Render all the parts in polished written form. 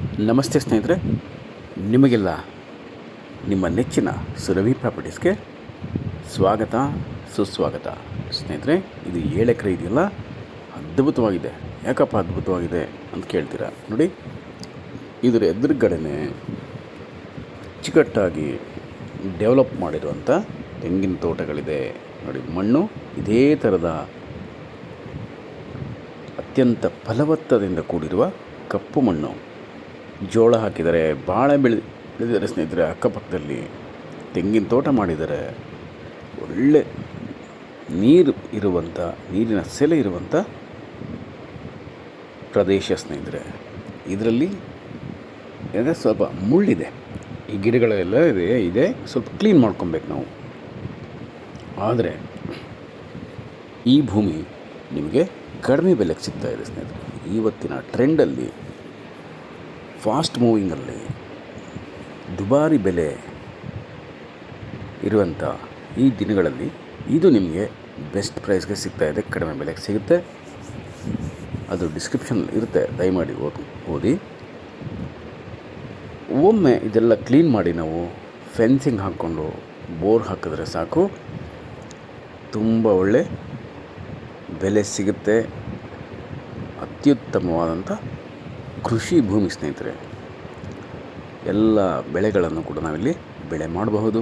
ನಮಸ್ತೆ ಸ್ನೇಹಿತರೆ, ನಿಮಗೆಲ್ಲ ನಿಮ್ಮ ನೆಚ್ಚಿನ ಸುರಭಿ ಪ್ರಾಪರ್ಟೀಸ್ಗೆ ಸ್ವಾಗತ ಸುಸ್ವಾಗತ. ಸ್ನೇಹಿತರೆ, ಇದು 7 ಎಕರೆ ಇದೆಯಲ್ಲ, ಅದ್ಭುತವಾಗಿದೆ. ಯಾಕಪ್ಪ ಅದ್ಭುತವಾಗಿದೆ ಅಂತ ಕೇಳ್ತೀರಾ? ನೋಡಿ, ಇದರ ಎದುರುಗಡೆನೆ ಅಚ್ಚುಕಟ್ಟಾಗಿ ಡೆವಲಪ್ ಮಾಡಿರುವಂಥ ತೆಂಗಿನ ತೋಟಗಳಿದೆ. ನೋಡಿ, ಮಣ್ಣು ಇದೇ ಥರದ ಅತ್ಯಂತ ಫಲವತ್ತದಿಂದ ಕೂಡಿರುವ ಕಪ್ಪು ಮಣ್ಣು. ಜೋಳ ಹಾಕಿದ್ದಾರೆ, ಬಾಳೆ ಬೆಳೆದಿದ್ದಾರೆ ಸ್ನೇಹಿತರೆ. ಅಕ್ಕಪಕ್ಕದಲ್ಲಿ ತೆಂಗಿನ ತೋಟ ಮಾಡಿದ್ದಾರೆ. ಒಳ್ಳೆ ನೀರಿನ ಸೆಲೆ ಇರುವಂಥ ಪ್ರದೇಶ ಸ್ನೇಹಿತರೆ. ಇದರಲ್ಲಿ ಸ್ವಲ್ಪ ಮುಳ್ಳಿದೆ, ಈ ಗಿಡಗಳೆಲ್ಲ ಇದೆ ಸ್ವಲ್ಪ ಕ್ಲೀನ್ ಮಾಡ್ಕೊಬೇಕು ನಾವು. ಆದರೆ ಈ ಭೂಮಿ ನಿಮಗೆ ಕಡಿಮೆ ಬೆಲೆಗೆ ಸಿಗ್ತಾ ಇದೆ ಸ್ನೇಹಿತರೆ. ಇವತ್ತಿನ ಟ್ರೆಂಡಲ್ಲಿ, ಫಾಸ್ಟ್ ಮೂವಿಂಗಲ್ಲಿ ದುಬಾರಿ ಬೆಲೆ ಇರುವಂಥ ಈ ದಿನಗಳಲ್ಲಿ ಇದು ನಿಮಗೆ ಬೆಸ್ಟ್ ಪ್ರೈಸ್ಗೆ ಸಿಗ್ತಾ ಇದೆ, ಕಡಿಮೆ ಬೆಲೆಗೆ ಸಿಗುತ್ತೆ. ಅದು ಡಿಸ್ಕ್ರಿಪ್ಷನಲ್ಲಿ ಇರುತ್ತೆ, ದಯಮಾಡಿ ಓದಿ. ಒಮ್ಮೆ ಇದೆಲ್ಲ ಕ್ಲೀನ್ ಮಾಡಿ ನಾವು ಫೆನ್ಸಿಂಗ್ ಹಾಕ್ಕೊಂಡು ಬೋರ್ ಹಾಕಿದ್ರೆ ಸಾಕು, ತುಂಬ ಒಳ್ಳೆ ಬೆಲೆ ಸಿಗುತ್ತೆ. ಅತ್ಯುತ್ತಮವಾದಂಥ ಕೃಷಿ ಭೂಮಿ ಸ್ನೇಹಿತರೆ. ಎಲ್ಲ ಬೆಳೆಗಳನ್ನು ಕೂಡ ನಾವಿಲ್ಲಿ ಬೆಳೆ ಮಾಡಬಹುದು,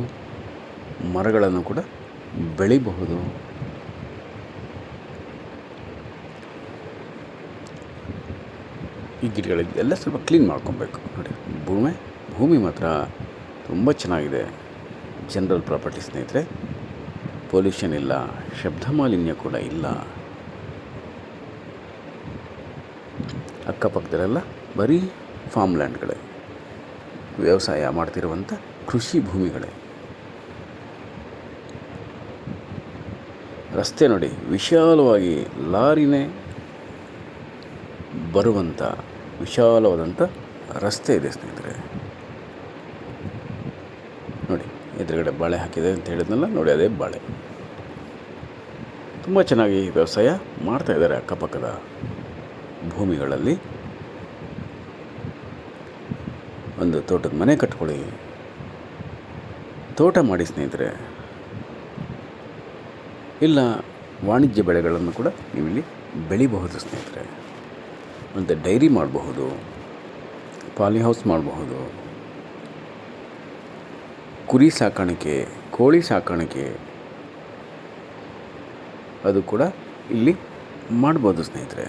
ಮರಗಳನ್ನು ಕೂಡ ಬೆಳಿಬಹುದು. ಈ ಗಿಡಗಳಿಗೆಲ್ಲ ಸ್ವಲ್ಪ ಕ್ಲೀನ್ ಮಾಡ್ಕೊಬೇಕು. ನೋಡಿ, ಭೂಮಿ ಮಾತ್ರ ತುಂಬ ಚೆನ್ನಾಗಿದೆ. ಜನರಲ್ ಪ್ರಾಪರ್ಟಿ ಸ್ನೇಹಿತರೆ. ಪೊಲ್ಯೂಷನ್ ಇಲ್ಲ, ಶಬ್ದ ಮಾಲಿನ್ಯ ಕೂಡ ಇಲ್ಲ. ಅಕ್ಕಪಕ್ಕದಲ್ಲೆಲ್ಲ ಬರೀ ಫಾರ್ಮ್ ಲ್ಯಾಂಡ್ಗಳೇ, ವ್ಯವಸಾಯ ಮಾಡ್ತಿರುವಂಥ ಕೃಷಿ ಭೂಮಿಗಳೇ. ರಸ್ತೆ ನೋಡಿ, ವಿಶಾಲವಾಗಿ ಲಾರಿನೇ ಬರುವಂಥ ವಿಶಾಲವಾದಂಥ ರಸ್ತೆ ಇದೆ ಸ್ನೇಹಿತರೆ. ನೋಡಿ, ಎದುರುಗಡೆ ಬಾಳೆ ಹಾಕಿದೆ ಅಂತ ಹೇಳಿದ್ನಲ್ಲ, ನೋಡಿ ಅದೇ ಬಾಳೆ. ತುಂಬ ಚೆನ್ನಾಗಿ ವ್ಯವಸಾಯ ಮಾಡ್ತಾಯಿದ್ದಾರೆ ಅಕ್ಕಪಕ್ಕದ ಭೂಮಿಗಳಲ್ಲಿ. ಒಂದು ತೋಟದ ಮನೆ ಕಟ್ಕೊಳ್ಳಿ, ತೋಟ ಮಾಡಿ ಸ್ನೇಹಿತರೆ. ಇಲ್ಲ, ವಾಣಿಜ್ಯ ಬೆಳೆಗಳನ್ನು ಕೂಡ ನೀವಿಲ್ಲಿ ಬೆಳಿಬಹುದು ಸ್ನೇಹಿತರೆ. ಮತ್ತು ಡೈರಿ ಮಾಡಬಹುದು, ಪಾಲಿ ಹೌಸ್ ಮಾಡಬಹುದು, ಕುರಿ ಸಾಕಾಣಿಕೆ, ಕೋಳಿ ಸಾಕಾಣಿಕೆ, ಅದು ಕೂಡ ಇಲ್ಲಿ ಮಾಡ್ಬೋದು ಸ್ನೇಹಿತರೆ.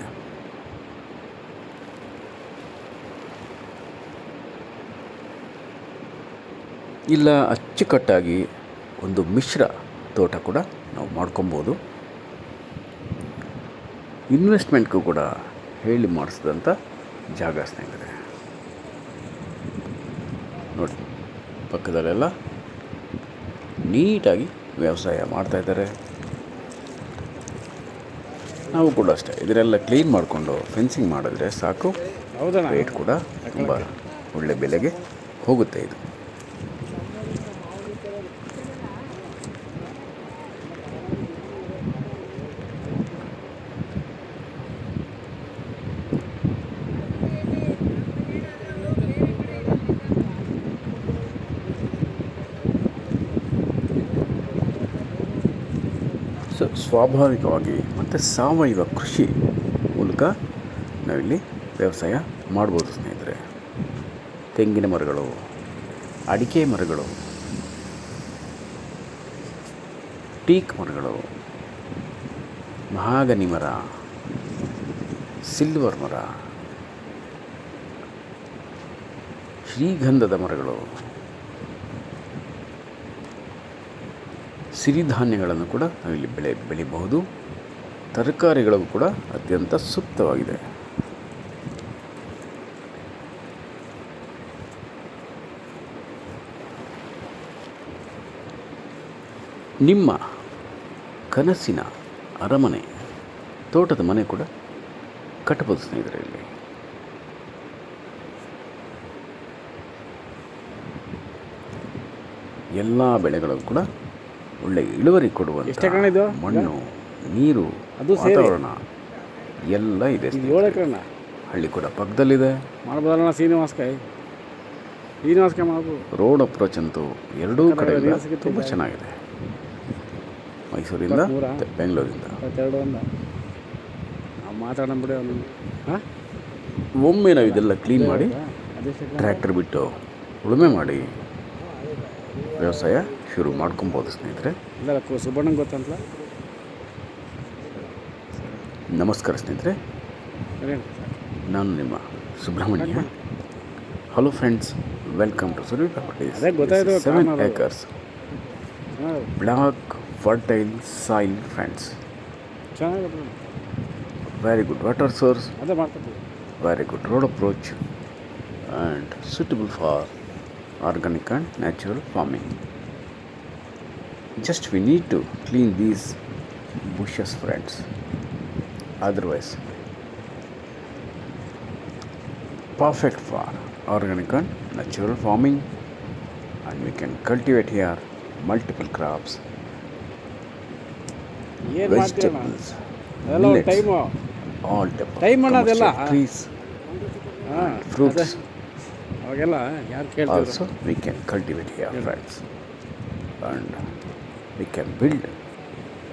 ಇಲ್ಲ, ಅಚ್ಚುಕಟ್ಟಾಗಿ ಒಂದು ಮಿಶ್ರ ತೋಟ ಕೂಡ ನಾವು ಮಾಡ್ಕೊಬೋದು. ಇನ್ವೆಸ್ಟ್ಮೆಂಟ್ಗೂ ಕೂಡ ಹೇಳಿ ಮಾಡಿಸಿದಂಥ ಜಾಗ ಸ್ನೇಹಿತರೆ. ನೋಡಿ, ಪಕ್ಕದಲ್ಲೆಲ್ಲ ನೀಟಾಗಿ ವ್ಯವಸಾಯ ಮಾಡ್ತಾಯಿದ್ದಾರೆ. ನಾವು ಕೂಡ ಅಷ್ಟೇ, ಇದನ್ನೆಲ್ಲ ಕ್ಲೀನ್ ಮಾಡಿಕೊಂಡು ಫೆನ್ಸಿಂಗ್ ಮಾಡಿದ್ರೆ ಸಾಕು. ರೇಟ್ ಕೂಡ ತುಂಬ ಒಳ್ಳೆ ಬೆಲೆಗೆ ಹೋಗುತ್ತೆ ಇದು. ಸ್ವಾಭಾವಿಕವಾಗಿ ಮತ್ತು ಸಾವಯವ ಕೃಷಿ ಮೂಲಕ ನಾವಿಲ್ಲಿ ವ್ಯವಸಾಯ ಮಾಡ್ಬೋದು ಸ್ನೇಹಿತರೆ. ತೆಂಗಿನ ಮರಗಳು, ಅಡಿಕೆ ಮರಗಳು, ಟೀಕ್ ಮರಗಳು, ಮಹಾಗನಿ ಮರ, ಸಿಲ್ವರ್ ಮರ, ಶ್ರೀಗಂಧದ ಮರಗಳು, ಸಿರಿಧಾನ್ಯಗಳನ್ನು ಕೂಡ ನಾವಿಲ್ಲಿ ಬೆಳಿಬಹುದು. ತರಕಾರಿಗಳು ಕೂಡ ಅತ್ಯಂತ ಸೂಕ್ತವಾಗಿದೆ. ನಿಮ್ಮ ಕನಸಿನ ಅರಮನೆ, ತೋಟದ ಮನೆ ಕೂಡ ಕಟ್ಟಬಹುದು ಸ್ನೇಹಿತರೆ. ಇಲ್ಲಿ ಎಲ್ಲ ಬೆಳೆಗಳು ಕೂಡ ಒಳ್ಳೆ ಇಳುವರಿ ಕೊಡುವಂಥ ಮಣ್ಣು, ನೀರು, ವಾತಾವರಣ ಎಲ್ಲ ಇದೆ. ಹಳ್ಳಿ ಕೂಡ ಪಕ್ಕದಲ್ಲಿದೆ. ಮಾಡ್ಬೋದಲ್ಲ ಶ್ರೀನಿವಾಸ್ಗೆ ಮಾಡ್ಬೋದು. ರೋಡ್ ಅಪ್ರೋಚ್ ಅಂತೂ ಎರಡೂ ಕಡೆಯಿಂದ ನೀರು ಸಿಗುತ್ತೆ ತುಂಬ ಈಗ. ಚೆನ್ನಾಗಿದೆ. ಮೈಸೂರಿಂದ ಬೆಂಗಳೂರಿಂದ 22 ಒಂದು ನಾವು ಮಾತಾಡೋಣ ಬಿಡಿ ಅವನು. ಹಾಂ, ಒಮ್ಮೆ ನಾವು ಇದೆಲ್ಲ ಕ್ಲೀನ್ ಮಾಡಿ ಅದೇ ಟ್ರ್ಯಾಕ್ಟರ್ ಬಿಟ್ಟು ಉಳುಮೆ ಮಾಡಿ ವ್ಯವಸಾಯ ಶುರು ಮಾಡ್ಕೊಬೋದು ಸ್ನೇಹಿತರೆ. ಇಲ್ಲ ಸುಬ್ಬಣ್ಣಂಗೆ ಗೊತ್ತಂತಲ್ಲ. ನಮಸ್ಕಾರ ಸ್ನೇಹಿತರೆ, ಸರಿ, ನಾನು ನಿಮ್ಮ Subrahmanya. Hello friends, welcome to Surabhi properties. ಅದೇ ಗೊತ್ತಾಯ್ತು, 7 ಕಾರಣ ಅದು. acres ಹಾಂ, ಬ್ಲಾಕ್ fertile soil friends. ಚೆನ್ನಾಗಿದೆ. Very good water source, ಅದೇ ಮಾಡ್ಕೊತೀವಿ. very good road approach and suitable for organic and natural farming. Just we need to clean these bushes friends, otherwise perfect for organic and natural farming, and we can cultivate here multiple crops, ಏನು ಮಾಡ್ತೀವಿ ನಾವು vegetables, ಅದೆಲ್ಲ ಒಂದು millets, time. all type of Time ಅನ್ನೋದೆಲ್ಲ. commercial trees, ಹಾಂ, fruits. ಅವಾಗೆಲ್ಲ ಯಾರು ಕೇಳ್ತಿದ್ರು? Also we can cultivate here friends, and we can build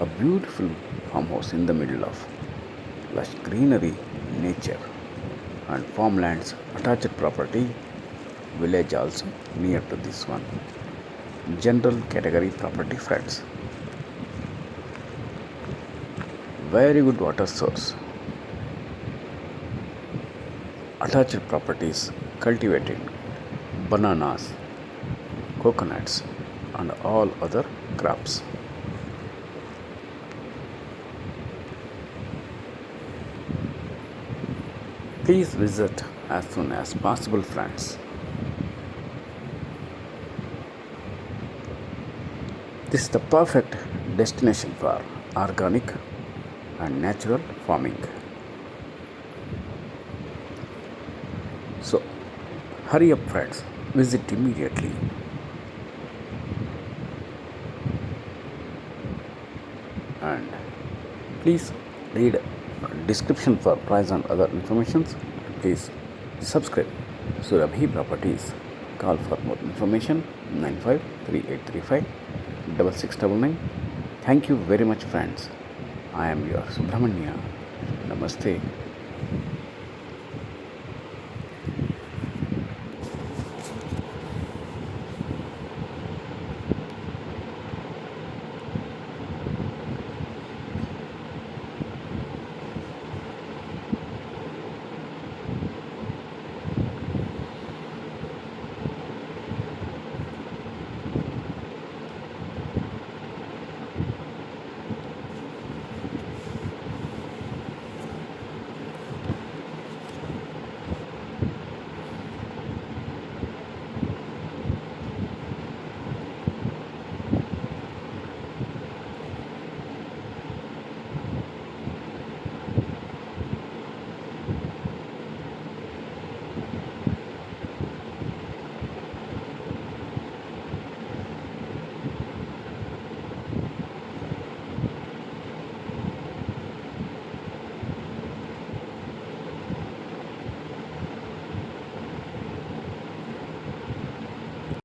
a beautiful farmhouse in the middle of lush greenery, nature and farmlands, attached property, village also near to this one. General category property friends. Very good water source. Attached properties cultivated bananas, coconuts and all other crops. Please visit as soon as possible friends. This is the perfect destination for organic and natural farming. So hurry up friends, visit immediately. And please read description for price and other informations. Please subscribe Surabhi Properties. Call for more information 9538356699. Thank you very much friends. I am your Subramanya. Namaste.